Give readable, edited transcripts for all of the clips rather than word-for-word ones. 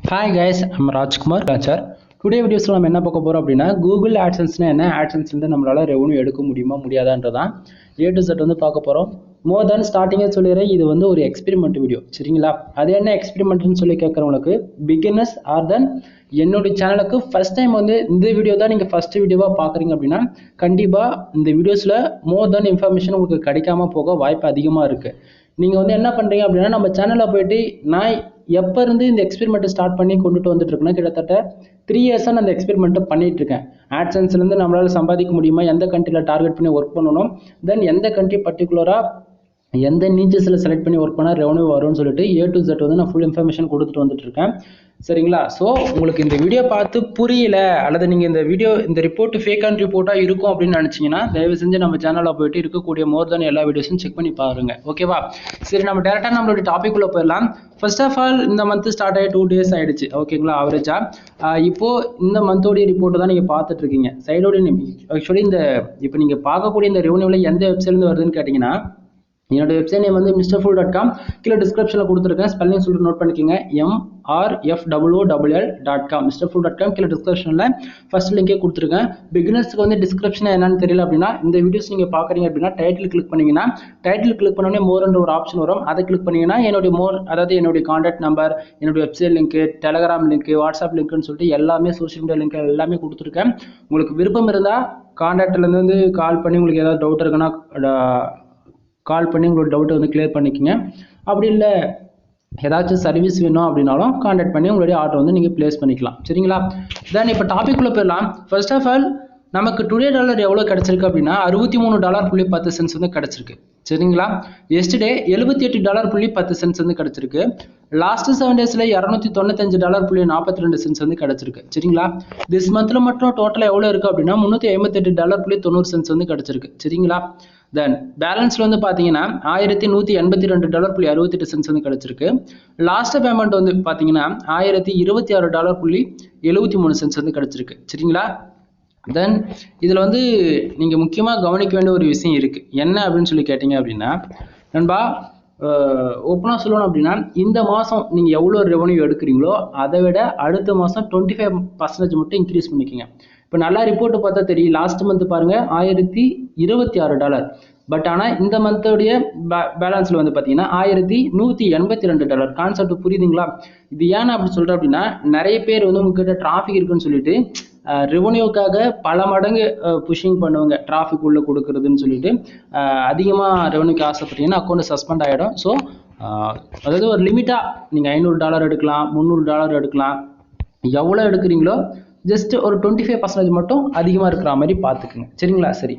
Hi guys, I'm Rajkumar Rachar. Today videos நம்ம என்ன பார்க்க போறோம் அப்படின்னா Google AdSense-னா என்ன, AdSense இருந்து நம்மளால ரெவென்யூ எடுக்க முடியுமா முடியாதான்றதான் A to Z வந்து பார்க்க போறோம். மோர் தென் ஸ்டார்டிங்கே சொல்லிடுறேன், இது வந்து ஒரு எக்ஸ்பெரிமெண்ட் வீடியோ, சரிங்களா? அது என்ன எக்ஸ்பெரிமெண்ட்னு சொல்லி கேட்குறவங்களுக்கு பிகினர்ஸ் ஆர் தென் என்னுடைய சேனலுக்கு ஃபர்ஸ்ட் டைம் வந்து இந்த வீடியோ தான் நீங்கள் ஃபர்ஸ்ட் வீடியோவாக பார்க்குறீங்க அப்படின்னா கண்டிப்பாக இந்த வீடியோஸில் மோர் தென் இன்ஃபர்மேஷன் உங்களுக்கு கிடைக்காம போக வாய்ப்பு அதிகமாக இருக்குது. நீங்கள் வந்து என்ன பண்ணுறீங்க அப்படின்னா நம்ம சேனலில் போயிட்டு நான் எப்போ இருந்து இந்த எக்ஸ்பெரிமெண்ட்டை ஸ்டார்ட் பண்ணி கொண்டுட்டு வந்துட்டு இருக்கேன்னா கிட்டத்தட்ட 3 இயர்ஸாக நான் அந்த எக்ஸ்பெரிமெண்ட்டை பண்ணிட்டு இருக்கேன். AdSense-லேருந்து நம்மளால் சம்பாதிக்க முடியுமா, எந்த கண்ட்ரியில் டார்கெட் பண்ணி ஒர்க் பண்ணணும், தென் எந்த கண்ட்ரி பர்டிகுலராக எந்த நீச்சஸில் செலக்ட் பண்ணி ஒர்க் பண்ணால் ரெவன்யூ வரும்னு சொல்லிட்டு A to Z வந்து நான் ஃபுல் இன்ஃபர்மேஷன் கொடுத்துட்டு வந்துட்டு இருக்கேன், சரிங்களா? ஸோ உங்களுக்கு இந்த வீடியோ பார்த்து புரியல அல்லது நீங்கள் இந்த ரிப்போர்ட் ஃபேக்கான ரிப்போர்ட்டாக இருக்கும் அப்படின்னு நினச்சிங்கன்னா தயவு செஞ்சு நம்ம சேனலில் போயிட்டு இருக்கக்கூடிய மோர் தென் எல்லா வீடியோஸும் செக் பண்ணி பாருங்க, ஓகேவா? சரி, நம்ம டேரெக்டாக நம்மளுடைய டாபிக் உள்ள போயிடலாம். ஃபர்ஸ்ட் ஆஃப் ஆல் இந்த மந்த் ஸ்டார்ட் ஆகி 2 days ஆயிடுச்சு, ஓகேங்களா? ஆவரேஜா இப்போ இந்த மந்தோடைய ரிப்போர்ட் தான் நீங்கள் பார்த்துட்டு இருக்கீங்க. சைடோடைய ஆக்சுவலி இப்போ நீங்கள் பார்க்கக்கூடிய இந்த ரெவன்யூவில் எந்த வெப்சைட்லேருந்து வருதுன்னு கேட்டிங்கன்னா என்னோட வெப்சைட் நேம் வந்து mrfull.com. கீழே டிஸ்கிரிப்ஷனில் கொடுத்துருக்கேன், ஸ்பெல்லிங் சொல்லிட்டு நோட் பண்ணிக்கோங்க. mrfull.com mrfull.com. கீழே டிஸ்கிரிப்ஷனில் ஃபர்ஸ்ட் லிங்கே கொடுத்துருக்கேன். பிகினர்ஸ்க்கு வந்து டிஸ்கிரிப்ஷன் என்னன்னு தெரியல அப்படின்னா இந்த வீடியோஸ் நீங்கள் பார்க்குறீங்க அப்படின்னா டைட்டில் கிளிக் பண்ணிங்கன்னா டைட்டில் கிளிக் பண்ணோடனே மோர்ன்ற ஒரு ஆப்ஷன் வரும். அதை கிளிக் பண்ணிங்கன்னா என்னுடைய கான்டாக்ட் நம்பர், என்னுடைய website link, Telegram link, WhatsApp லிங்க்னு சொல்லிட்டு எல்லாமே சோஷியல் மீடியா லிங்க் எல்லாமே கொடுத்துருக்கேன். உங்களுக்கு விருப்பம் இருந்தால் கான்டாக்ட்லேருந்து வந்து கால் பண்ணி உங்களுக்கு ஏதாவது டவுட் இருக்குன்னா கால் பண்ணி உங்களோட டவுட்டை வந்து கிளியர் பண்ணிக்கோங்க. அப்படி இல்லை ஏதாச்சும் சர்வீஸ் வேணும் அப்படின்னாலும் கான்டாக்ட் பண்ணி உங்களுடைய ஆர்டர் வந்து நீங்கள் பிளேஸ் பண்ணிக்கலாம், சரிங்களா? தென் இப்போ டாபிக் உள்ள போயிடலாம். ஃபர்ஸ்ட் ஆஃப் ஆல் நமக்கு டுடே டாலர் எவ்வளோ கிடச்சிருக்கு அப்படின்னா $63.10 வந்து கிடச்சிருக்கு, சரிங்களா? எஸ்டே $78.10 வந்து கிடச்சிருக்கு. லாஸ்ட் 7 daysல $295.42 வந்து கிடச்சிருக்கு, சரிங்களா? திஸ் மந்த்ல மட்டும் டோட்டலாக எவ்வளோ இருக்குது அப்படின்னா $358.90 வந்து கிடச்சிருக்கு, சரிங்களா? தென் பேலன்ஸ்ல வந்து பார்த்தீங்கன்னா $1182.68 வந்து கிடச்சிருக்கு. லாஸ்ட் பேமெண்ட் வந்து பார்த்தீங்கன்னா $1026.73 வந்து கிடச்சிருக்கு, சரிங்களா? தென் இதில் வந்து நீங்கள் முக்கியமாக கவனிக்க வேண்டிய ஒரு விஷயம் இருக்குது. என்ன அப்படின்னு சொல்லி கேட்டிங்க அப்படின்னா நண்பா, ஓப்பனாக சொல்லணும் அப்படின்னா இந்த மாதம் நீங்கள் எவ்வளோ ரெவன்யூ எடுக்கிறீங்களோ அதை விட அடுத்த மாதம் 25% மட்டும் இன்க்ரீஸ் பண்ணிக்கோங்க. இப்போ நல்லா ரிப்போர்ட்டு பார்த்தா தெரியும். லாஸ்ட் மந்த் பாருங்கள் $1026. பட் ஆனால் இந்த மந்தோடைய பேலன்ஸில் வந்து பார்த்தீங்கன்னா $1182. கான்செப்ட் புரியுதுங்களா? இது ஏன் அப்படி சொல்கிறேன் அப்படின்னா நிறைய பேர் வந்து உங்ககிட்ட டிராஃபிக் இருக்குன்னு சொல்லிட்டு ரெவன்யூக்காக பல மடங்கு புஷிங் பண்ணுவாங்க, டிராஃபிக் உள்ள கொடுக்குறதுன்னு சொல்லிட்டு அதிகமாக ரெவன்யூக்கு ஆசைப்பட்டீங்கன்னா அக்கௌண்ட் சஸ்பெண்ட் ஆகிடும். ஸோ அதாவது ஒரு லிமிட்டாக நீங்கள் $500 எடுக்கலாம், $300 எடுக்கலாம், எவ்வளோ எடுக்கிறீங்களோ ஜஸ்ட் ஒரு 25% மட்டும் அதிகமாக இருக்கிற மாதிரி பார்த்துக்குங்க, சரிங்களா? சரி,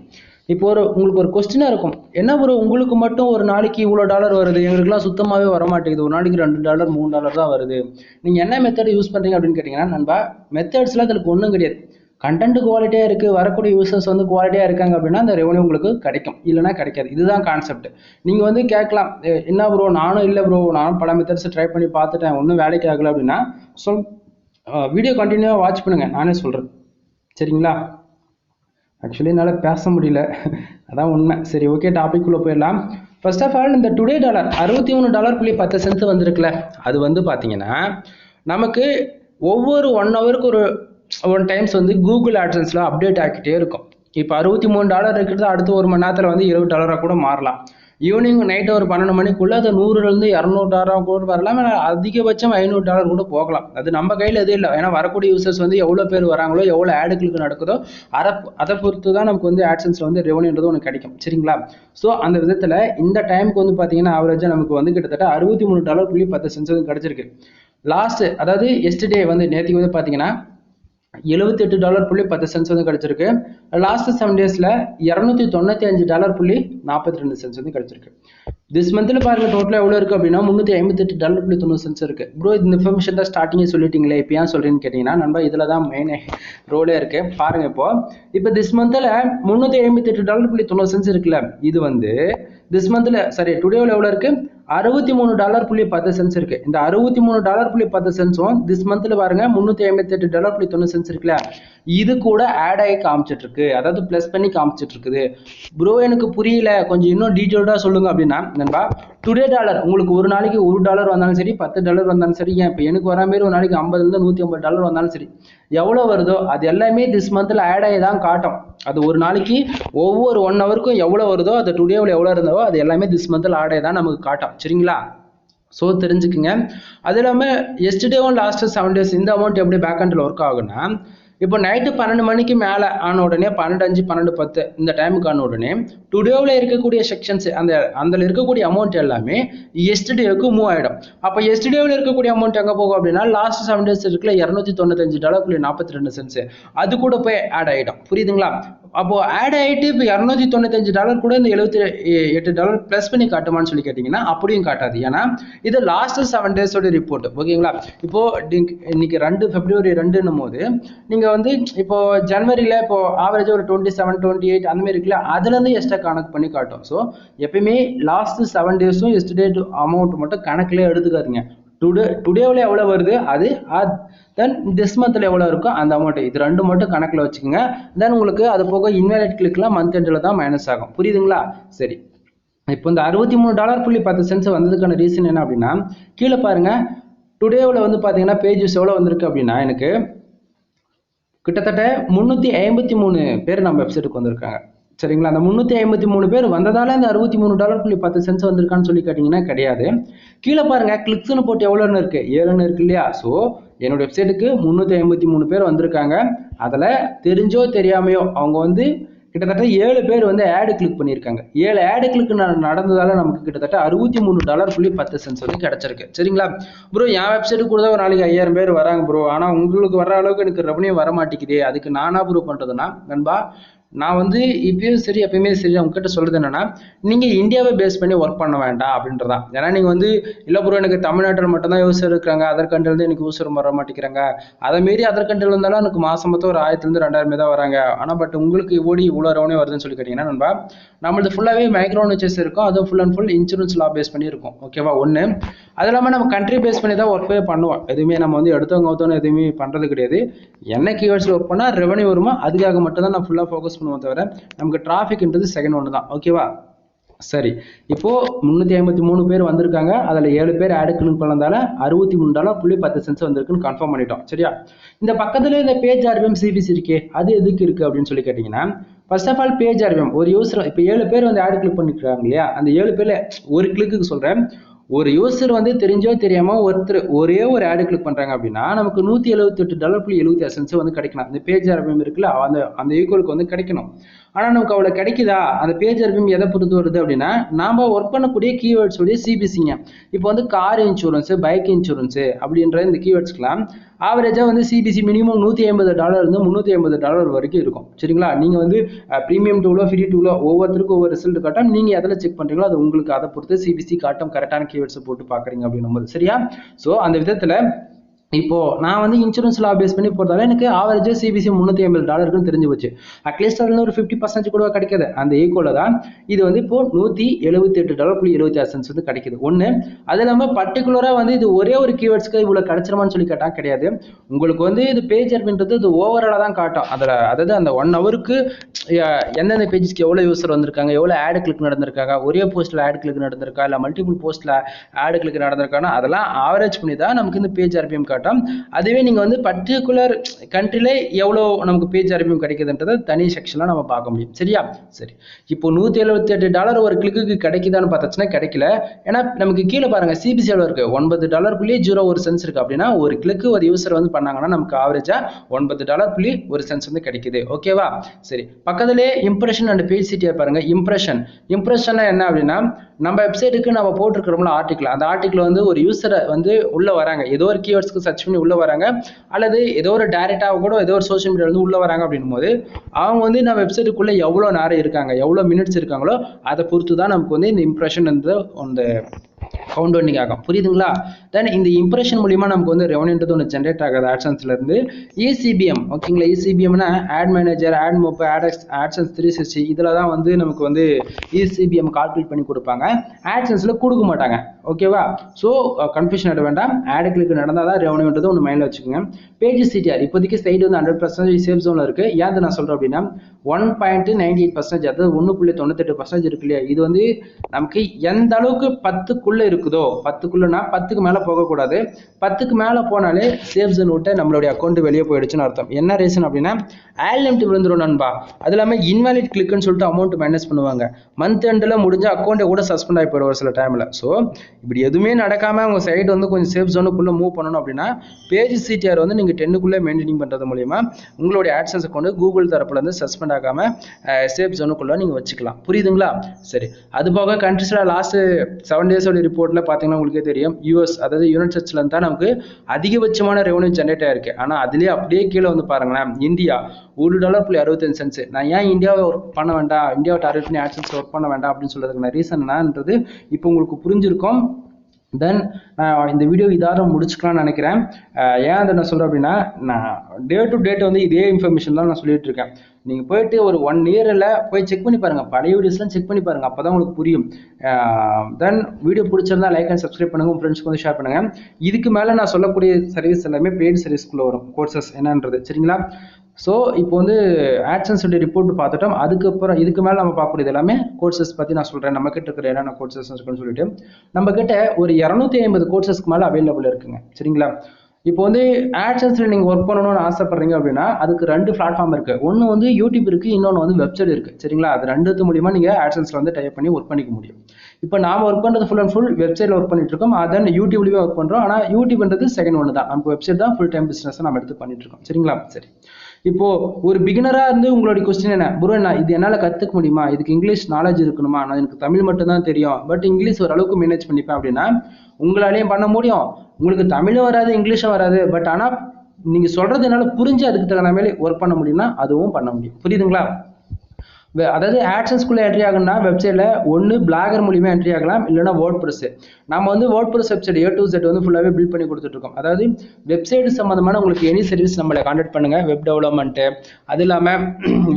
இப்போ உங்களுக்கு ஒரு கொஸ்டினாக இருக்கும், என்ன ப்ரோ உங்களுக்கு மட்டும் ஒரு நாளைக்கு இவ்வளோ டாலர் வருது, எங்களுக்குலாம் சுத்தமாகவே வர மாட்டேங்குது, ஒரு நாளைக்கு $2 $3 தான் வருது, நீங்கள் என்ன மெத்தட் யூஸ் பண்ணுறீங்க அப்படின்னு கேட்டிங்கன்னா நண்பா, மெத்தட்ஸ்லாம் அதுக்கு ஒன்றும் கிடையாது. கண்டென்ட் குவாலிட்டியாக இருக்குது, வரக்கூடிய யூசர்ஸ் வந்து குவாலிட்டியாக இருக்காங்க அப்படின்னா அந்த ரெவன்யூ உங்களுக்கு கிடைக்கும், இல்லைனா கிடைக்காது. இதுதான் கான்செப்ட். நீங்கள் வந்து கேட்கலாம், என்ன ப்ரோ நானும் இல்லை ப்ரோ நானும் பல மெத்தட்ஸ் ட்ரை பண்ணி பார்த்துட்டேன் ஒன்றும் வேலைக்கு ஆகலை அப்படின்னா வீடியோ கண்டினியூவாக வாட்ச் பண்ணுங்கள், நானே சொல்கிறேன், சரிங்களா? ஆக்சுவலி என்னால் பேச முடியல, அதான் உண்மை. சரி, ஓகே, டாபிக் உள்ள போயிடலாம். ஃபர்ஸ்ட் ஆஃப் ஆல் இந்த டுடே டாலர் $63.10 வந்திருக்குல்ல, அது வந்து பார்த்தீங்கன்னா நமக்கு ஒவ்வொரு 1 ஹவருக்கு ஒரு டைம்ஸ் வந்து கூகுள் ஆட்சன்ஸில் அப்டேட் ஆகிக்கிட்டே இருக்கும். இப்போ $63 இருக்கிறது அடுத்து 1 மணி நேரத்தில் வந்து $20 கூட மாறலாம். ஈவினிங் நைட்டு ஒரு 12 மணிக்குள்ளே அது $100லேருந்து $200 கூட வரலாம், அதிகபட்சம் $500 கூட போகலாம். அது நம்ம கையில் எதுவும் இல்லை. ஏன்னா வரக்கூடிய யூசர்ஸ் வந்து எவ்வளோ பேர் வராங்களோ எவ்வளோ ஆடுகளுக்கு நடக்குதோ அதை பொறுத்து தான் நமக்கு வந்து ஆட்சன்ஸில் வந்து ரெவன்யூன்றது ஒன்று கிடைக்கும், சரிங்களா? ஸோ அந்த விதத்தில் இந்த டைமுக்கு வந்து பார்த்தீங்கன்னா ஆவரேஜாக நமக்கு வந்து கிட்டத்தட்ட $63.10 கிடச்சிருக்கு. லாஸ்ட் அதாவது எஸ்டே வந்து நேற்றுக்கு வந்து பார்த்தீங்கன்னா $78.10 வந்து கிடைச்சிருக்கு. லாஸ்ட் 7 daysல $295.42 வந்து கிடைச்சிருக்கு. திஸ் மந்த்ல பாருங்க டோட்டலா எவ்வளவு இருக்கு அப்படின்னா $358.90 இருக்கு. ப்ரோ இந்த இன்ஃபர்மேஷன் தான் ஸ்டார்டிங்கே சொல்லிட்டீங்களே, இப்போ ஏன் சொல்றேன்னு கேட்டீங்கன்னா நண்பா இதுல தான் மெயின் ரோலே இருக்கு. பாருங்க, இப்போ திஸ் மந்த்ல $358.90 இருக்குல்ல, இது வந்து திஸ் மந்த்ல சரி டுடேவில் எவ்வளோ இருக்கு $63.10 இருக்கு. இந்த $63.10 திஸ் மந்த்ல பாருங்க $358.90 இருக்குல்ல, இது கூட ஆட் ஆகி காமிச்சிட்டு இருக்கு, அதாவது ப்ளஸ் பண்ணி காமிச்சிட்டு இருக்குது. ப்ரோ எனக்கு புரியல, கொஞ்சம் இன்னும் டீட்டெயில்டாக சொல்லுங்க அப்படின்னா நண்பா, டுடே டாலர் உங்களுக்கு ஒரு நாளைக்கு $1 வந்தாலும் சரி, $10 வந்தாலும் சரி, ஏன் இப்போ எனக்கு வர மாதிரி ஒரு நாளைக்கு $50 வந்தாலும் சரி, எவ்வளோ வருதோ அது எல்லாமே திஸ் மந்த்தில் ஆட் ஆகி தான் காட்டும். அது ஒரு நாளைக்கு ஒவ்வொரு 1 ஹவருக்கும் எவ்வளோ வருதோ, அது டுடேவில் எவ்வளோ இருந்தோ அது எல்லாமே திஸ் மந்த்தில் ஆட் ஆகி தான் நமக்கு காட்டும். சரிங்களா? ஸோ தெரிஞ்சுக்குங்க. அது இல்லாமல் எஸ்டர்டேவும் லாஸ்ட் 7 days இந்த அமௌண்ட் எப்படி பேக் ஹண்டில் ஒர்க் ஆகுன்னா, இப்போ நைட்டு 12 மணிக்கு மேலே ஆன உடனே 12:05 12:10 இந்த டைமுக்கு ஆன உடனே டுடேவில் இருக்கக்கூடிய செக்ஷன்ஸ் அதில் இருக்கக்கூடிய அமௌண்ட் எல்லாமே எஸ்டர்டேவுக்கு மூவ் ஆகிடும். அப்போ எஸ்டர்டேவில் இருக்கக்கூடிய அமௌண்ட் எங்கே போகும் அப்படின்னா லாஸ்ட் 7 days இருக்குல்ல $295.42 அது கூட போய் ஆட் ஆகிடும். புரியுதுங்களா? அப்போ ஆட் ஆகிட்டு இப்போ $295 கூட இந்த $78 ப்ளஸ் பண்ணி காட்டுமான்னு சொல்லி கேட்டிங்கன்னா அப்படியும் காட்டாது. ஏன்னா இது லாஸ்ட் 7 days ரிப்போர்ட். ஓகேங்களா? இப்போ இன்னைக்கு 2 February 2ன்னும் போது நீங்கள் வந்து இப்போ ஜனவரியில் இப்போ ஆவரேஜ் ஒரு 27 28 அந்த மாதிரி இருக்குல்ல, அதுலேருந்து எக்ஸ்ட்ரா கணக்கு பண்ணி காட்டும். ஸோ எப்பயுமே லாஸ்ட் 7 days எஸ்டர்டே அமௌண்ட் மட்டும் கணக்குலேயே எடுத்துக்காதுங்க. டுடேவில் எவ்வளோ வருது அது, தென் திஸ் மந்த்தில் எவ்வளோ இருக்கோ அந்த அமௌண்ட், இது ரெண்டு மட்டும் கணக்கில் வச்சுக்கோங்க. தென் உங்களுக்கு அது போக இன்வேலிட் கிளிக்லாம் மந்த் எண்டில் தான் மைனஸ் ஆகும். புரியுதுங்களா? சரி, இப்போ இந்த $63.10 வந்ததுக்கான ரீசன் என்ன அப்படின்னா, கீழே பாருங்க, டுடேவில் வந்து பார்த்தீங்கன்னா பேஜஸ் எவ்வளோ வந்திருக்கு அப்படின்னா எனக்கு கிட்டத்தட்ட 353 பேர் நம்ம வெப்சைட்டுக்கு வந்திருக்காங்க. சரிங்களா? அந்த 353 பேர் வந்ததால அந்த $63.10 வந்திருக்கான்னு சொல்லி கேட்டிங்கன்னா கிடையாது. கீழே பாருங்க, கிளிக்ஸ்னு போட்டு எவ்வளோன்னு இருக்கு, 7ன்னு இருக்கு இல்லையா? ஸோ என்னோட வெப்சைட்டுக்கு 353 பேர் வந்திருக்காங்க. அதில் தெரிஞ்சோ தெரியாமையோ அவங்க வந்து கிட்டத்தட்ட 7 பேர் வந்து ஆடு கிளிக் பண்ணியிருக்காங்க. 7 ஆடு கிளிக் நடந்ததால நமக்கு கிட்டத்தட்ட $63.10 வந்து கிடைச்சிருக்கு. சரிங்களா ப்ரோ? என் வெப்சைட்டுக்கு கூட ஒரு நாளைக்கு 5000 பேர் வராங்க ப்ரோ, ஆனால் உங்களுக்கு வர அளவுக்கு எனக்கு ரெவன்யூ வர மாட்டேங்குது, அதுக்கு நானா ப்ரூ பண்ணுறதுன்னா நண்பா, நான் வந்து இப்பயும் சரி எப்பயுமே சரி உங்ககிட்ட சொல்றது என்னன்னா, நீங்க இந்தியாவை பேஸ் பண்ணி ஒர்க் பண்ண வேண்டாம் அப்படின்றதான். ஏன்னா நீங்க வந்து இல்ல ப்ரோ எனக்கு தமிழ்நாட்டில் மட்டும்தான் யூசர் இருக்காங்க, அதர் கண்ட்ரில எனக்கு யூசர் வர மாட்டேங்கிறாங்க, அதை மீறி அதர் கண்ட்ரில இருந்தாலும் எனக்கு மாசம் மொத்தம் ஒரு 1000 to 2000 தான் வராங்க, ஆனா பட் உங்களுக்கு இவ்வளோ ரெவன்யூ வருதுன்னு சொல்லி கேட்டீங்கன்னா நண்பா, நம்மளது ஃபுல்லாவே மைக்ரோ நிச்சஸ் இருக்கும், அதுவும் ஃபுல் அண்ட் ஃபுல் இன்சூரன்ஸ் லா பேஸ் பண்ணி இருக்கும். ஓகேவா? ஒன்று அது இல்லாமல் நம்ம கண்ட்ரி பேஸ் பண்ணி தான் ஒர்க்கே பண்ணுவோம். எதுவுமே நம்ம வந்து எடுத்தவங்க எதுவுமே பண்றது கிடையாது. என்ன கீவேர்ட்ஸ்ல ஒர்க் பண்ணா ரெவன்யூ வருமா அதுக்காக மட்டும் தான் நான் ஃபுல்லாக ஃபோக்கஸ் பண்ணுவோம், தவிர நமக்கு டிராஃபிக்ன்றது செகண்ட் ஒன்று தான். ஓகேவா? சரி, இப்போ 353 பேர் வந்திருக்காங்க, அதில் 7 பேர் ஆடு கிளிக் பண்ணதால $63.10 வந்திருக்குன்னு கன்ஃபார்ம் பண்ணிட்டோம். சரியா? இந்த பக்கத்துல இந்த பேஜ் ஆர்பிஎம் சிபிசி இருக்கே, அது எதுக்கு இருக்கு அப்படின்னு சொல்லி கேட்டீங்கன்னா, first of all page RPM ஒரு யூசர் இப்போ 7 பேர் வந்து ஆடு கிளிக் பண்ணிருக்காங்க இல்லையா, அந்த 7 பேர்ல ஒரு கிளிக்கு சொல்றேன், ஒரு யூசர் வந்து தெரிஞ்சோ தெரியாம ஒருத்தர் ஒரே ஒரு ஆடு கிளிக் பண்றாங்க அப்படின்னா நமக்கு $178.70 வந்து கிடைக்கணும். இந்த பேஜ் ஆர்பிஎம் இருக்குல்ல, அந்த ஈக்குவலுக்கு வந்து கிடைக்கணும். ஆனா நமக்கு அவ்வளவு கிடைக்குதா? அந்த பேஜ் ஆர்பிஎம் எதை பொறுத்து வருது அப்படின்னா, நாம ஒர்க் பண்ணக்கூடிய கீவேர்ட்ஸ் உடைய சிபிசிங்க. இப்போ வந்து கார் இன்சூரன்ஸ், பைக் இன்சூரன்ஸ் அப்படின்ற இந்த கீவேர்ட்ஸ்க்குலாம் ஆவரேஜா வந்து சிபிசி மினிமம் $150 இருந்து $350 வரைக்கும் இருக்கும். சரிங்களா? நீங்க வந்து பிரீமியம் டூலோ ஃப்ரீ டூலோ ஒவ்வொருத்தருக்கும் ஒவ்வொரு ரிசல்ட் காட்டும். நீங்க எதில் செக் பண்றீங்களோ அது உங்களுக்கு அதை பொறுத்து சிபிசி காட்டும், கரெக்டான கீவேர்ட்ஸ் போட்டு பாக்குறீங்க அப்படின்னும் போது. சரியா? ஸோ அந்த விதத்துல இப்போ நான் வந்து இன்சூரன்ஸ் லா பேஸ் பண்ணி போறதால எனக்கு ஆவரேஜா சிபிசி $350 தெரிஞ்சு போச்சு. அட்லீஸ்ட் அதுல ஒரு 50% கூட கிடைக்காது. அந்த ஈக்குவல தான் இது வந்து இப்போ $178.76 வந்து கிடைக்குது. ஒண்ணு அது இல்லாம பர்டிகுலரா வந்து இது ஒரே ஒரு கீவேர்ட்ஸ்க்கு இவ்வளவு கிடைச்சிருமான்னு சொல்லி கேட்டா கிடையாது. உங்களுக்கு வந்து இது பேஜ் அப்படின்றது இது ஓவராலா தான் காட்டும். அதாவது அந்த 1 ஹவருக்கு எந்தெந்த பேஜஸ்க்கு எவ்வளவு யூசர் வந்திருக்காங்க, எவ்வளவு ஆடு கிளிக் நடந்திருக்காங்க, ஒரே போஸ்ட்ல ஆடு கிளிக் நடந்திருக்கா இல்ல மல்டிபிள் போஸ்ட்ல ஆடு கிளிக் நடந்திருக்கானா, அதெல்லாம் ஆவரேஜ் பண்ணி தான் நமக்கு இந்த பேஜ் ஆர்பிஎம் காட்டும். அதுவே நீங்க வந்து பர்டிகுலர் கண்ட்ரில எவ்வளவு நமக்கு பேஜ் ஆர்பிஎம் கிடைக்குதுன்றத தனி செக்ஷன்ல நம்ம பார்க்க முடியும். சரியா? சரி, இப்போ $178 ஒரு கிளிக்கு கிடைக்குதான்னு பார்த்தாச்சுன்னா கிடைக்கல. ஏன்னா நமக்கு கீழே பாருங்க சிபிசி எவ்வளவு இருக்கு, $9.01 இருக்கு. அப்படின்னா ஒரு கிளிக்கு ஒரு யூசர் வந்து பண்ணாங்கன்னா நமக்கு ஆவரேஜா $9.01 வந்து கிடைக்குது. ஓகேவா? சரி, பக்கத்திலே இம்ப்ரெஷன் அண்ட் பேஜ் சிட்டியர் பாருங்க. இம்ப்ரெஷன் என்ன அப்படின்னா, நம்ம வெப்சைட்டுக்கு நம்ம போட்டிருக்கிறோம்ல ஆர்டிகல், அந்த ஆர்டிகல் வந்து ஒரு யூசரை வந்து உள்ள வராங்க, ஏதோ ஒரு கீவேர்ட்ஸ்க்கு சர்ச் பண்ணி உள்ள வராங்க, அல்லது ஏதோ ஒரு டைரக்டாக கூட ஏதோ ஒரு சோஷியல் மீடியா வந்து உள்ள வராங்க அப்படின்னும் போது அவங்க வந்து நம்ம வெப்சைட்டுக்குள்ள எவ்வளவு நேரம் இருக்காங்க, எவ்வளவு மினிட்ஸ் இருக்காங்களோ அதை பொறுத்து தான் நமக்கு வந்து இந்த இம்ப்ரெஷன் அந்த கவுண்டவுண்டிங் ஆகும். புரியுதுங்களா? தென் இந்த இம்ப்ரெஷன் மூலியமா நமக்கு வந்து ரெவன்யூன்றது ஒன்று ஜென்ரேட் ஆகுது ஆட்சன்ஸ்ல இருந்து. ECBM ஓகேங்களா? ECBMனா ஆட் மேனேஜர், ஆட் மோப், ஆட்சன்ஸ் 360 இதில் தான் வந்து நமக்கு வந்து ECBM கால்குலேட் பண்ணி கொடுப்பாங்க. ஆட்சன்ஸ்ல கொடுக்க மாட்டாங்க. ஓகேவா? ஸோ கன்ஃபியூஷன் ஆட வேண்டாம். ஆட் கிளிக் நடந்தால் தான் ரெவன்யூன்றது ஒன்று மைண்டில் வச்சுக்கோங்க. பேஜ் CTR இப்போதைக்கு சைடு வந்து 100% சேஃப் ஜோனில் இருக்குது. ஏன் நான் சொல்கிறேன் அப்படின்னா 1.98%, அதாவது 1.98% இருக்கு இல்லையா, இது வந்து நமக்கு எந்த அளவுக்கு 10க்குள்ளே இருக்குதோ, 10க்குள்ளனா 10க்கு மேலே போகக்கூடாது. 10க்கு மேலே போனாலே சேஃப் ஜோன் விட்டு நம்மளுடைய அக்கௌண்ட் வெளியே போயிடுச்சுன்னு அர்த்தம். என்ன ரீசன் அப்படின்னா ஆல் லிமிட் விழுந்துரும் நண்பா. அது இல்லாமல் இன்வாலிட் கிளிக்னு சொல்லிட்டு அமௌண்ட் மைனஸ் பண்ணுவாங்க. மந்த் எண்டில் முடிஞ்ச அக்கௌண்ட்டை கூட சஸ்பெண்ட் ஆகி போயிடும் ஒரு சில டைமில். ஸோ இப்படி எதுவுமே நடக்காமல் உங்கள் சைடு வந்து கொஞ்சம் சேஃப் ஜோனுக்குள்ளே மூவ் பண்ணணும் அப்படின்னா பேஜ் CTR வந்து நீங்கள் 10க்குள்ளே மெயின்டைனிங் பண்ணுறது மூலிமா உங்களுடைய ஆட்சன்ஸ் அக்கௌண்ட் கூகுள் தரப்புலேருந்து சஸ்பெண்ட் ஆகாமல் சேஃப் ஜோனுக்குள்ளே நீங்கள் வச்சுக்கலாம். புரியுதுங்களா? சரி, அது போக கண்ட்ரிஸில் லாஸ்ட் 7 டேஸோட ரிப்போர்ட்டில் பார்த்தீங்கன்னா உங்களுக்கே தெரியும், US அதாவது யுனைடெட் ஸ்டேட்ஸ்ல தான் நமக்கு அதிகபட்சமான ரெவன்யூ ஜென்ரேட் ஆயிருக்கு. ஆனால் அதுலேயே அப்படியே கீழே வந்து பாருங்களேன், இந்தியா $1.65. நான் ஏன் இந்தியாவை ஒர்க் பண்ண வேண்டாம், இந்தியாவை டார்கெட் பண்ணி ஆட்சன்ஸ் ஒர்க் பண்ண வேண்டாம் அப்படின்னு சொல்றதுக்கான ரீசன் என்னன்றது இப்போ உங்களுக்கு புரிஞ்சிருக்கும். தென் நான் இந்த வீடியோ இதாக முடிச்சுக்கலாம்னு நினைக்கிறேன். ஏன் அதை நான் சொல்கிறேன் அப்படின்னா நான் டே டு டேட் வந்து இதே இன்ஃபர்மேஷன் தான் நான் சொல்லிட்டு இருக்கேன். நீங்கள் போயிட்டு ஒரு 1 இயரில் போய் செக் பண்ணி பாருங்கள், பழைய வீடியோஸ்லாம் செக் பண்ணி பாருங்கள், அப்போ தான் உங்களுக்கு புரியும். தென் வீடியோ பிடிச்சிருந்தா லைக் அண்ட் சப்ஸ்கிரைப் பண்ணுங்கள், உங்கள் ஃப்ரெண்ட்ஸ்க்கு வந்து ஷேர் பண்ணுங்கள். இதுக்கு மேலே நான் சொல்லக்கூடிய சர்வீஸ் எல்லாமே பெய்டு சர்வீஸ்க்குள்ளே வரும், கோர்சஸ் என்னன்றது. சரிங்களா? ஸோ இப்போ வந்து ஆட்சன்ஸோட ரிப்போர்ட் பார்த்துட்டோம். அதுக்கப்புறம் இதுக்கு மேலே நம்ம பார்க்கக்கூடியது எல்லாமே கோர்சஸ் பற்றி நான் சொல்கிறேன். நம்ம கிட்ட இருக்கிற என்னென்ன கோர்சஸ் இருக்குன்னு சொல்லிட்டு நம்ம கிட்ட ஒரு 250 கோர்சஸ்க்கு மேலே அவைலபிள் இருக்குங்க. சரிங்களா? இப்போ வந்து ஆட்சன்ஸில் நீங்கள் ஒர்க் பண்ணணும்னு ஆசைப்படுறீங்க அப்படின்னா அதுக்கு 2 பிளாட்ஃபார்ம் இருக்குது. ஒன்று வந்து யூடியூப் இருக்குது, இன்னொன்று வந்து வெப்சைட் இருக்குது. சரிங்களா? அது 2 மூலியமாக நீங்கள் ஆட்சன்ஸில் வந்து டைப் பண்ணி ஒர்க் பண்ணிக்க முடியும். இப்போ நாம் ஒர்க் பண்ணுறது ஃபுல் அண்ட் ஃபுல் வெப்சைட்டில் ஒர்க் பண்ணிட்டு இருக்கோம். அதன் யூடியூப்லேயே ஒர்க் பண்ணுறோம். ஆனால் யூடியூப்ன்றது செகண்ட் ஒன்று தான், நமக்கு வெப்சைட் தான் ஃபுல் டைம் பிஸ்னஸ் நம்ம எடுத்து பண்ணிட்டு இருக்கோம். சரிங்களா? சரி, இப்போ ஒரு பிகினரா இருந்து உங்களுடைய கொஸ்டின் என்ன, ப்ரோ நான் இது என்னால் கற்றுக்க முடியுமா, இதுக்கு இங்கிலீஷ் நாலேஜ் இருக்கணுமா, நான் எனக்கு தமிழ் மட்டும் தான் தெரியும் பட் இங்கிலீஷ் ஓரளவுக்கு மேனேஜ் பண்ணிப்பேன் அப்படின்னா உங்களாலையும் பண்ண முடியும். உங்களுக்கு தமிழும் வராது, இங்கிலீஷும் வராது, பட் ஆனால் நீங்கள் சொல்கிறது என்னால் புரிஞ்சு அதுக்கு தகுந்த மாதிரி ஒர்க் பண்ண முடியும்னா அதுவும் பண்ண முடியும். புரியுதுங்களா? அதாவது ஆட்சன்ஸ்குள்ளே என்ட்ரி ஆகணும்னா வெப்சைட்டில் ஒன்று பிளாகர் மூலியமாக என்ட்ரி ஆகலாம், இல்லைனா WordPress. நம்ம வந்து WordPress website A to Z வந்து ஃபுல்லாகவே பில்ட் பண்ணி கொடுத்துட்ருக்கோம். அதாவது வெப்சைட் சம்மந்தமான உங்களுக்கு எனி சர்வீஸ் நம்மளை கான்டாக்ட் பண்ணுங்கள். வெப் டெவலப்மெண்ட்டு, அது இல்லாமல்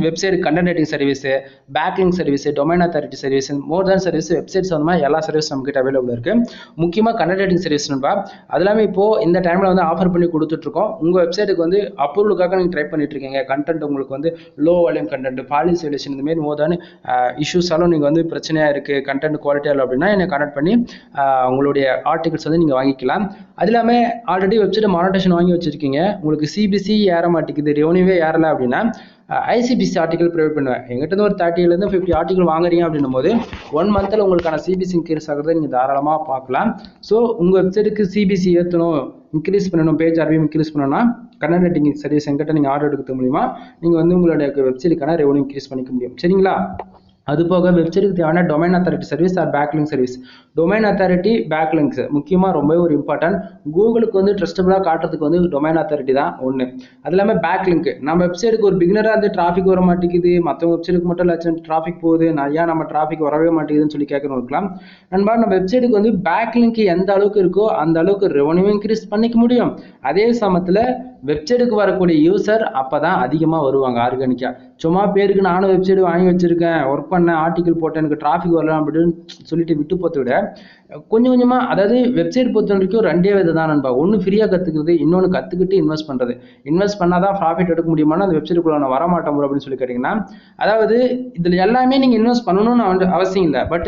website content writing service, backlink service, domain authority service, more than service, website சம்மந்தமாக எல்லா சர்வீஸ் நம்மகிட்ட அவைலபிள் இருக்குது. முக்கியமாக கண்டென்ட் ரைட்டிங் சர்வீஸ் நண்பா. அது இல்லாமல் இப்போது இந்த டைமில் வந்து ஆஃபர் பண்ணி கொடுத்துட்ருக்கோம். உங்கள் வெப்சைட்டுக்கு வந்து அப்ரூவலுக்காக நீங்கள் ட்ரை பண்ணிட்டு இருக்கீங்க, கண்டென்ட் உங்களுக்கு வந்து low volume content, policy solution, இந்தமாரி மோர் தேன் இஷ்யூஸாலும் நீங்கள் வந்து பிரச்சனையாக இருக்குது, கண்டென்ட் குவாலிட்டியாக இல்லை அப்படின்னா என்னை கான்டாக்ட் பண்ணி உங்களுடைய ஆர்டிகல்ஸ் வந்து நீங்கள் வாங்கிக்கலாம். அது இல்லாமல் ஆல்ரெடி வெப்சைட் மானிட்டேஷன் வாங்கி வச்சுருக்கீங்க, உங்களுக்கு CBC ஏற மாட்டேங்குது, ரெவன்யூவே ஏறலை அப்படின்னா ICBC ஆர்டிகல் ப்ரொவைட் பண்ணுவேன். எங்கிட்ட ஒரு 30 to 50 ஆர்டிகல் வாங்குறீங்க அப்படின்னும் போது 1 மந்த்தில் உங்களுக்கான CBC இன்க்ரீஸ் ஆகிறத நீங்கள் தாராளமாக பார்க்கலாம். ஸோ உங்கள் வெப்சைட்டுக்கு CBC ஏற்றணும், இன்க்ரீஸ் பண்ணணும், பேஜ் RVM இன்க்ரீஸ் பண்ணணும்னா கண்டென்ட் ரைட்டிங் சர்வீஸ் எங்கிட்ட நீங்கள் ஆர்டர் எடுக்கிறது மூலிமா நீங்கள் வந்து உங்களுடைய வெப்சைட்டுக்கான ரெவன்யூ இன்க்ரீஸ் பண்ணிக்க முடியும். சரிங்களா? அது போக வெப்சைட்டுக்கு தேவையான domain authority service or backlink service. Domain authority, backlinks முக்கியமாக ரொம்பவே ஒரு இம்பார்ட்டன்ட். கூகுளுக்கு வந்து ட்ரஸ்டபுளாக காட்டுறதுக்கு வந்து டொமைன் அத்தாரிட்டி தான் ஒன்று. அது இல்லாமல் பேக்லிங்க், நம்ம வெப்சைட்டுக்கு ஒரு பிகினராக வந்து டிராஃபிக் வர மாட்டேங்குது, மற்றவங்க வெப்சைட்டுக்கு மட்டும் லட்சம் டிராஃபிக் போகுது, நிறையா நம்ம டிராஃபிக் வரவே மாட்டேங்குதுன்னு சொல்லி கேட்கணும் இருக்கலாம். நண்பா, நம்ம வெப்சைட்டுக்கு வந்து பேக்லிங்க் எந்த அளவுக்கு இருக்கோ அந்த அளவுக்கு ரெவன்யூ இன்க்ரீஸ் பண்ணிக்க முடியும். அதே சமயத்தில் வெப்சைட்டுக்கு வரக்கூடிய யூசர் அப்போ தான் அதிகமாக வருவாங்க ஆர்கானிக்காக. சும்மா பேருக்கு நானும் வெப்சைட் வாங்கி வச்சுருக்கேன், ஒர்க் பண்ணேன், ஆர்டிக்கல் போட்டேன், எனக்கு டிராஃபிக் வரலாம் அப்படின்னு சொல்லிட்டு விட்டு போகிறத விட கொஞ்சம் கொஞ்சமாக, அதாவது வெப்சைட் பொறுத்த வரைக்கும் 2 விதம் தான் நண்பா. ஒன்று ஃப்ரீயாக கற்றுக்கிறது, இன்னொன்று கற்றுக்கிட்டு இன்வெஸ்ட் பண்ணுறது. இன்வெஸ்ட் பண்ணால் தான் ப்ராஃபிட் எடுக்க முடியுமானா அந்த வெப்சைட்டுக்குள்ள நான் வரமாட்டேன் அப்படின்னு சொல்லி கேட்டிங்கன்னா, அதாவது இதில் எல்லாமே நீங்கள் இன்வெஸ்ட் பண்ணணும்னு அவசியம் இல்லை. பட்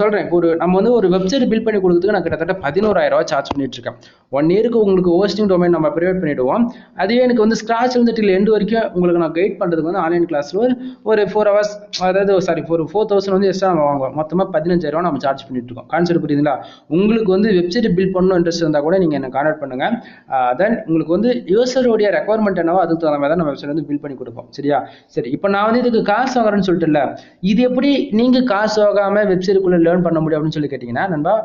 சொல்கிறேன், இப்போ நம்ம வந்து ஒரு வெப்சைட் பில்ட் பண்ணி கொடுக்குறதுக்கு நான் கிட்டத்தட்ட 11,000 சார்ஜ் பண்ணிட்டு இருக்கேன். 1 இயருக்கு உங்களுக்கு ஹோஸ்டிங் டொமைன் நம்ம ப்ரொவைட் பண்ணிவிடுவோம். அதுவே எனக்கு வந்து ஸ்க்ராட்ச் இருந்து டில் எண்டு வரைக்கும் உங்களுக்கு நான் கைட் பண்ணுறதுக்கு வந்து ஆன்லைன் கிளாஸில் ஒரு 4 hours, அதாவது ஒரு 4,000 வந்து எக்ஸ்ட்ரா நம்ம வாங்குவோம். மொத்தமாக 15,000 நம்ம சார்ஜ் பண்ணிட்டு இருக்கோம். கான்செப்ட் புரியுதுங்களா? உங்களுக்கு வந்து வெப்சைட் பில்ட் பண்ணணும் இன்ட்ரெஸ்ட் இருந்தால் கூட நீங்கள் என்ன கான்டாக்ட் பண்ணுங்கள். தென் உங்களுக்கு வந்து யூசருடைய ரெக்குவயர்மெண்ட் என்னவோ அதுக்கு தகுந்த மாதிரி தான் நம்ம வெப்சைட் வந்து பில்ட் பண்ணி கொடுப்போம். சரியா? சரி, இப்போ நான் வந்து இதுக்கு காசு வாங்குறேன்னு சொல்லிட்டு இல்லை, இது எப்படி நீங்கள் காசு வாங்காமல் வெப்சைட்டுக்குள்ளே லேர்ன் பண்ண முடியும் அப்படின்னு சொல்லி கேட்டிங்கன்னா நண்பா,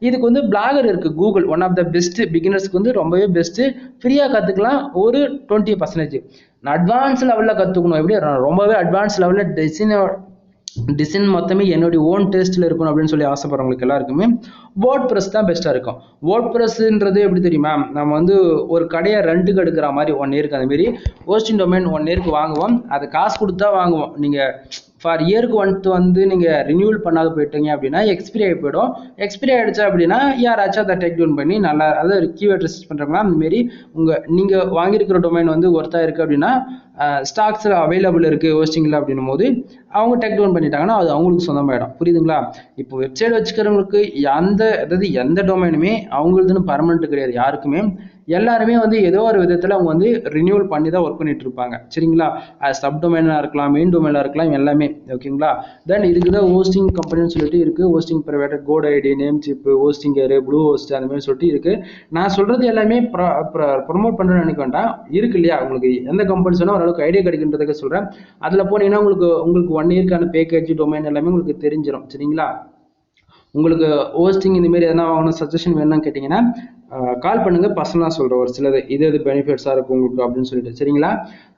இதுக்கு வந்து பிளாகர் இருக்கு. Google one of the best, பிகினர்ஸ்க்கு வந்து ரொம்பவே பெஸ்ட். ஃப்ரீயாக கற்றுக்கலாம் ஒரு 20%. அட்வான்ஸ் லெவலில் கற்றுக்கணும், எப்படி ரொம்பவே அட்வான்ஸ் லெவலில் டிசைன் மொத்தமே என்னுடைய ஓன் டேஸ்ட்டில் இருக்கணும் அப்படின்னு சொல்லி ஆசைப்படுறவங்களுக்கு எல்லாருக்குமே வேர்ட் ப்ரெஸ் தான் பெஸ்ட்டாக இருக்கும். வேர்ட் ப்ரெஸ்ன்றது எப்படி தெரியுமா, நம்ம வந்து ஒரு கடையை ரெண்டுக்கு எடுக்கிற மாதிரி 1 இயருக்கு அந்த மாதிரி ஹோஸ்டிங் டொமைன் 1 இயருக்கு வாங்குவோம். அது காசு கொடுத்தா வாங்குவோம். நீங்கள் ஃபார் இயருக்கு வந்து நீங்கள் ரினியூவல் பண்ணாத போயிட்டீங்க அப்படின்னா எக்ஸ்பிரி ஆகி போயிடும். எக்ஸ்பிரி ஆகிடுச்சா அப்படின்னா யாராச்சும் அதை டேக் டவுன் பண்ணி நல்லா அதாவது கீவேர்ட் ரிசர்ச் பண்ணுறாங்களா அந்தமாரி நீங்கள் வாங்கியிருக்கிற டொமைன் வந்து ஒர்த்தா இருக்குது அப்படின்னா ஸ்டாக்ஸில் அவைலபிள் இருக்குது ஹோஸ்டிங்கில் அப்படின்னும் போது அவங்க டேக் டவுன் பண்ணிட்டாங்கன்னா அது அவங்களுக்கு சொந்தமாயிடும். புரியுதுங்களா? இப்போ வெப்சைட் வச்சுக்கிறவங்களுக்கு அதாவது எந்த டொமைனுமே அவங்களுதுன்னு பர்மனெண்ட் கிடையாது. யாருக்குமே எல்லாருமே வந்து ஏதோ ஒரு விதத்தில் அவங்க வந்து ரினியூவல் பண்ணி தான் ஒர்க் பண்ணிட்டு இருப்பாங்க. சரிங்களா? சப் டொமைனாக இருக்கலாம், மெயின் டொமைனாக இருக்கலாம், எல்லாமே. ஓகேங்களா? தென் இதுக்கு தான் ஹோஸ்டிங் கம்பெனின்னு சொல்லிட்டு இருக்குது. Hosting provider, GoDaddy, Namecheap, Hostinger, Bluehost அந்த மாதிரி சொல்லிட்டு இருக்குது. நான் சொல்கிறது எல்லாமே ப்ரொமோட் பண்ணுறேன்னு நினைக்க வேண்டாம். இருக்கு இல்லையா, உங்களுக்கு எந்த கம்பெனி சொன்னால் ஓரளவுக்கு ஐடியா கிடைக்கின்றதுக்கு சொல்கிறேன். அதில் போனீங்கன்னா உங்களுக்கு 1 இயர்க்கான பேக்கேஜ் டொமைன் எல்லாமே உங்களுக்கு தெரிஞ்சிடும். சரிங்களா? உங்களுக்கு ஹோஸ்டிங் இந்தமாரி எதனா வாங்கணும் சஜஷன் வேணும்னு கேட்டிங்கன்னா கால் பண்ணுங்க, பர்சனலாக சொல்கிறேன் ஒரு சிலது இது பெனிஃபிட்ஸாக இருக்கும் உங்களுக்கு அப்படின்னு சொல்லிட்டு. சரிங்களா?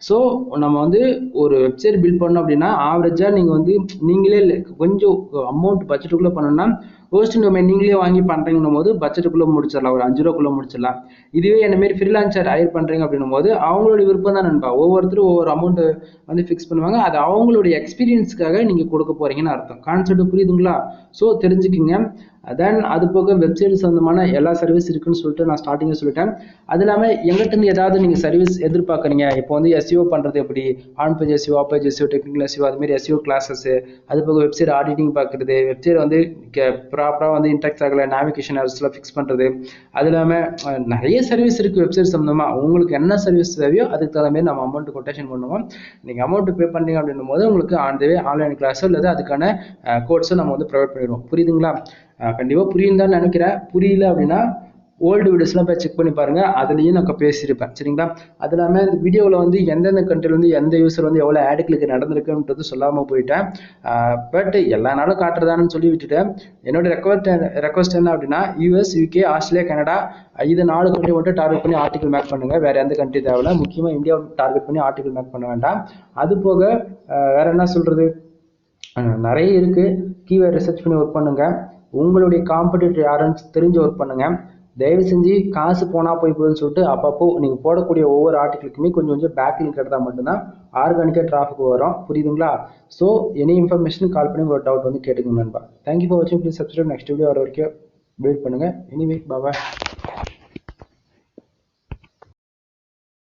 ஸோ நம்ம வந்து ஒரு வெப்சைட் பில்ட் பண்ணோம் அப்படின்னா ஆவரேஜாக நீங்கள் வந்து நீங்களே கொஞ்சம் அமௌண்ட் பட்ஜெட்டுக்குள்ளே பண்ணணும்னா ஹோஸ்டிங் டொமைன் நீங்களே வாங்கி பண்ணுறீங்கன்னும் போது பட்ஜெட்டுக்குள்ளே முடிச்சிடலாம், ஒரு 5 ரூபாக்குள்ளே முடிச்சிடலாம். இதுவே என்னமாரி ஃப்ரீலான்சர் ஹையர் பண்ணுறீங்க அப்படின்னும் போது அவங்களுடைய விருப்பம் தான் நண்பா. ஒவ்வொருத்தரும் ஒவ்வொரு அமௌண்ட் வந்து ஃபிக்ஸ் பண்ணுவாங்க. அது அவங்களுடைய எக்ஸ்பீரியன்ஸ்க்காக நீங்கள் கொடுக்க போகிறீங்கன்னு அர்த்தம். கான்செப்ட் புரியுதுங்களா? ஸோ தெரிஞ்சுக்கிங்க. தென் அது போக வெப்சைட் சம்பந்தமான எல்லா சர்வீஸ் இருக்குன்னு சொல்லிட்டு நான் ஸ்டார்டிங்கில் சொல்லிட்டேன். அது இல்லாமல் எங்கிட்ட ஏதாவது நீங்கள் சர்வீஸ் எதிர்பார்க்குறீங்க, இப்போ வந்து SEO பண்ணுறது எப்படி, on page SEO, off page SEO, technical SEO, அதுமாரி SEO கிளாஸஸ், அது போக வெப்சைட் ஆடிட்டிங் பார்க்குறது, வெப்சைட் வந்து ப்ராப்பராக வந்து இன்டெக்ஸ் ஆகலை நேவிகேஷன் எல்லாம் ஃபிக்ஸ் பண்ணுறது, அது இல்லாமல் நிறைய சர்வீஸ் இருக்குது வெப்சைட் சம்மந்தமாக. உங்களுக்கு என்ன சர்வீஸ் தேவையோ அதுக்கு தகுந்த மாதிரி நம்ம அமௌண்ட் கொட்டேஷன் பண்ணுவோம். நீங்கள் அமௌண்ட் பே பண்ணீங்க அப்படின்னும் போது உங்களுக்கு ஆன்லைன் கிளாஸோ இல்லை அதுக்கான கோர்ஸோ நம்ம வந்து ப்ரொவைட் பண்ணிடுவோம். புரியுதுங்களா? கண்டிப்பாக புரியும் தான் நினைக்கிறேன். புரியல அப்படின்னா ஓல்டு வீடியோஸ்லாம் போய் செக் பண்ணி பாருங்க, அதுலேயும் நான் பேசியிருப்பேன். சரிங்களா? அது இல்லாமல் இந்த வீடியோவில் வந்து எந்தெந்த கண்ட்ரியில் வந்து எந்த யூஸர் வந்து எவ்வளோ ஆட் கிளிக் நடந்திருக்குன்றது சொல்லாமல் போயிட்டேன். பட் எல்லா நாளும் காட்டுறதான்னு சொல்லி விட்டுட்டேன். என்னோட ரெக்வஸ்ட் என்ன அப்படின்னா US, UK, ஆஸ்திரேலியா, கனடா இது 4 கண்ட்ரி மட்டும் டார்கெட் பண்ணி ஆர்டிகல் மேக் பண்ணுங்க. வேற எந்த கண்ட்ரி தேவையில்ல. முக்கியமாக இந்தியாவை டார்கெட் பண்ணி ஆர்டிகல் மேக் பண்ண வேண்டாம். அது போக வேற என்ன சொல்றது, நிறைய இருக்கு. கீவேர்ட் ரிசர்ச் பண்ணி ஒர்க் பண்ணுங்க. உங்களுடைய காம்படிட்டர் யாருன்னு தெரிஞ்சு ஒர்க் பண்ணுங்க. தயவு செஞ்சு காசு போனால் போகுதுன்னு சொல்லிட்டு அப்பப்போ நீங்கள் போடக்கூடிய ஒவ்வொரு ஆர்டிகளுக்குமே கொஞ்சம் பேக் லிங்க் எடுத்தால் மட்டும்தான் ஆர்கானிக்காக டிராஃபிக் வரும். புரியுதுங்களா? ஸோ எனி இன்ஃபர்மேஷன் கால் பண்ணி ஒரு டவுட் வந்து கேட்டுக்கணும் நண்பா. தேங்க்யூ ஃபார் வாட்சிங். Please subscribe. நெக்ஸ்ட் வீடியோ வர வரைக்கும் வெயிட் பண்ணுங்கள். எனிவே பாய்.